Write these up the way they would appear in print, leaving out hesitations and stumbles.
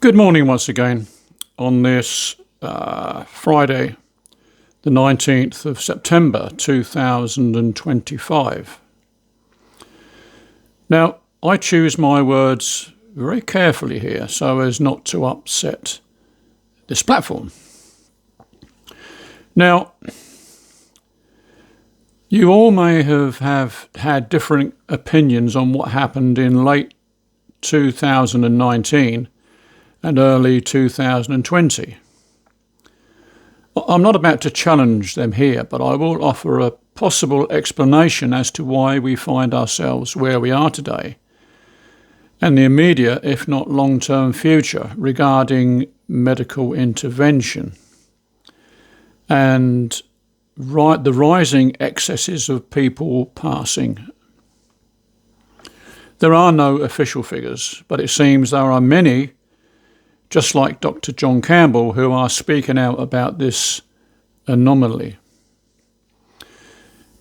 Good morning once again on this Friday, the 19th of September 2025. Now, I choose my words very carefully here so as not to upset this platform. Now, you all may have had different opinions on what happened in late 2019 and early 2020. I'm not about to challenge them here, but I will offer a possible explanation as to why we find ourselves where we are today and the immediate, if not long-term future regarding medical intervention and the rising excesses of people passing. There are no official figures, but it seems there are many, just like Dr. John Campbell, who are speaking out about this anomaly.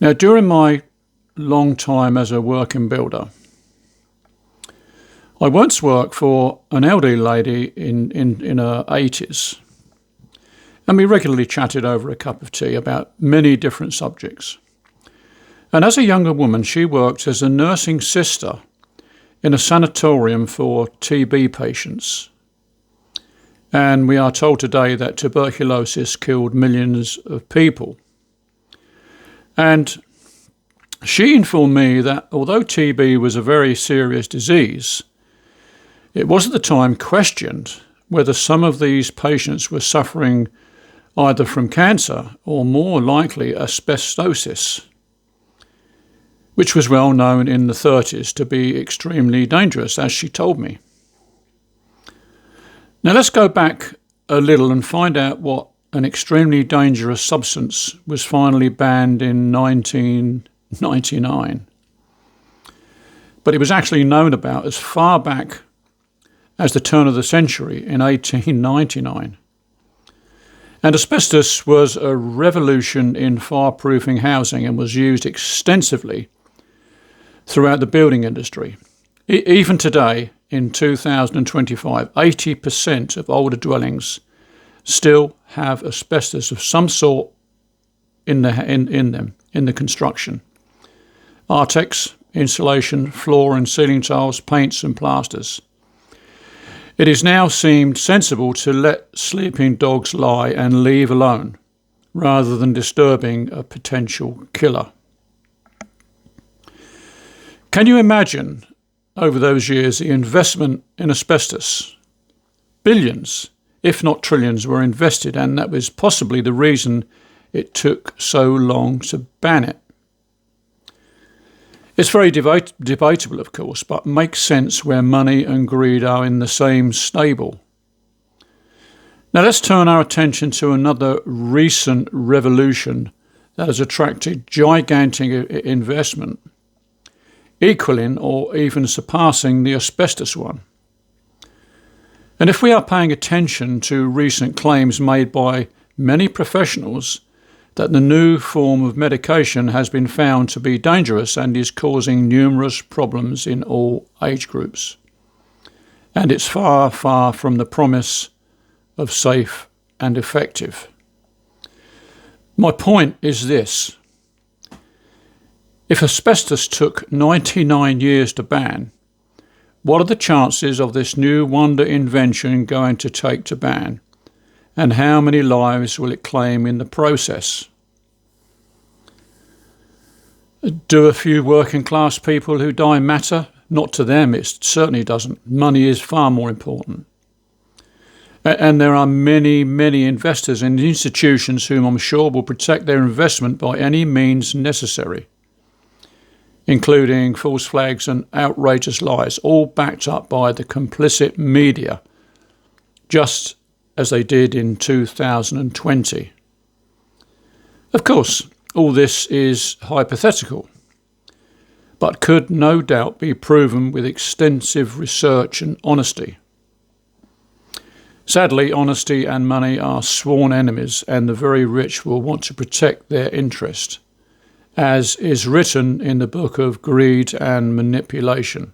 Now, during my long time as a working builder, I once worked for an elderly lady in her 80s, and we regularly chatted over a cup of tea about many different subjects. And as a younger woman, she worked as a nursing sister in a sanatorium for TB patients. And we are told today that tuberculosis killed millions of people. And she informed me that although TB was a very serious disease, it was at the time questioned whether some of these patients were suffering either from cancer or more likely asbestosis, which was well known in the 30s to be extremely dangerous, as she told me. Now let's go back a little and find out what an extremely dangerous substance was finally banned in 1999. But it was actually known about as far back as the turn of the century in 1899. And asbestos was a revolution in fireproofing housing and was used extensively throughout the building industry. Even today, in 2025, 80% of older dwellings still have asbestos of some sort in the construction. Artex, insulation, floor and ceiling tiles, paints and plasters. It is now seemed sensible to let sleeping dogs lie and leave alone, rather than disturbing a potential killer. Can you imagine, over those years, the investment in asbestos? Billions, if not trillions, were invested, and that was possibly the reason it took so long to ban it. It's very debatable, of course, but makes sense where money and greed are in the same stable. Now let's turn our attention to another recent revolution that has attracted gigantic investment, equaling or even surpassing the asbestos one. And if we are paying attention to recent claims made by many professionals that the new form of medication has been found to be dangerous and is causing numerous problems in all age groups. And it's far, far from the promise of safe and effective. My point is this. If asbestos took 99 years to ban, what are the chances of this new wonder invention going to take to ban? And how many lives will it claim in the process? Do a few working class people who die matter? Not to them, it certainly doesn't. Money is far more important. And there are many, many investors and institutions whom I'm sure will protect their investment by any means necessary, including false flags and outrageous lies, all backed up by the complicit media, just as they did in 2020. Of course, all this is hypothetical, but could no doubt be proven with extensive research and honesty. Sadly, honesty and money are sworn enemies, and the very rich will want to protect their interest, as is written in the book of Greed and Manipulation.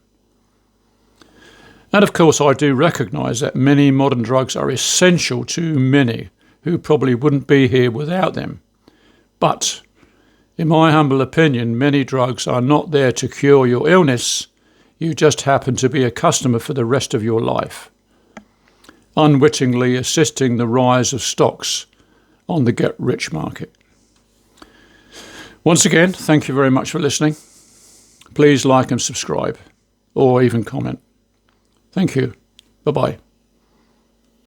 And of course, I do recognise that many modern drugs are essential to many who probably wouldn't be here without them. But, in my humble opinion, many drugs are not there to cure your illness. You just happen to be a customer for the rest of your life, unwittingly assisting the rise of stocks on the get-rich market. Once again, thank you very much for listening. Please like and subscribe, or even comment. Thank you. Bye-bye.